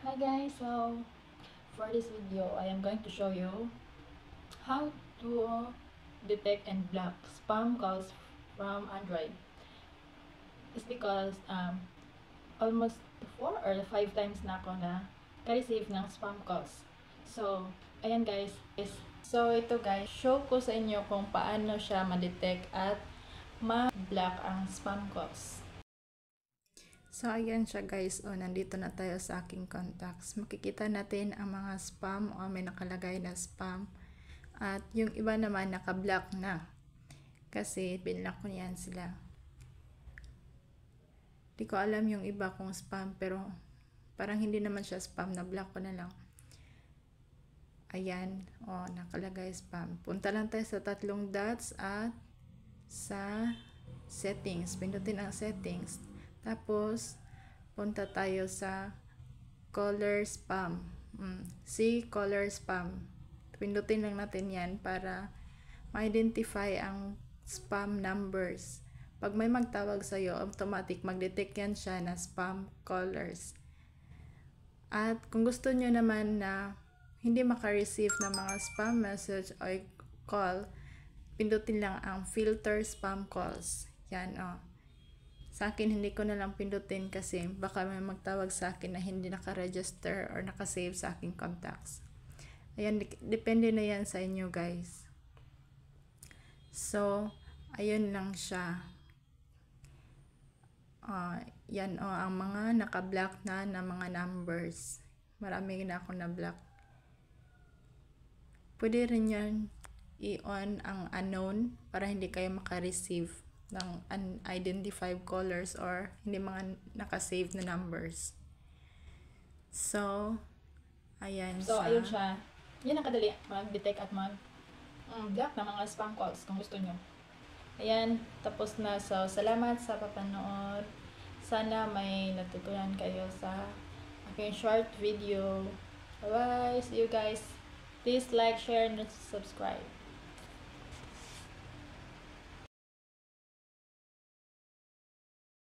Hi guys, so for this video I am going to show you how to detect and block spam calls from Android. It's because almost 4 or 5 times na ako na ka-receive ng spam calls. So, ayan guys. So, ito guys, show ko sa inyo kung paano siya ma-detect at ma-block ang spam calls. So, ayan siya guys. O, nandito na tayo sa aking contacts. Makikita natin ang mga spam o may nakalagay na spam. At yung iba naman naka-block na. Kasi, binlock ko yan sila. Di ko alam yung iba kung spam, pero parang hindi naman siya spam. Na-block ko na lang. Ayan. O, nakalagay spam. Punta lang tayo sa 3 dots at sa settings. Pindutin ang settings. Tapos, punta tayo sa caller spam. See caller spam. Pindutin lang natin yan para ma-identify ang spam numbers. Pag may magtawag sa'yo, automatic mag-detect yan siya na spam callers. At kung gusto nyo naman na hindi maka-receive ng mga spam message o call, pindutin lang ang filter spam calls. Yan o. Sa akin, hindi ko na lang pindutin kasi baka may magtawag sa akin na hindi naka-register or naka-save sa aking contacts. Ayan, depende na yan sa inyo guys. So, ayun lang siya. Yan o, ang mga naka-block na mga numbers. Marami na ako na-block. Pwede rin yan i-on ang unknown para hindi kayo maka-receive ng unidentified callers or hindi mga naka-save na numbers. So, ayan siya. So, ayun siya. Yan ang kadali. Mag-detect at mag-block ng mga spam calls kung gusto nyo. Ayan, tapos na. So, salamat sa papanood. Sana may natutunan kayo sa aking short video. Bye-bye. See you guys. Please like, share, and subscribe.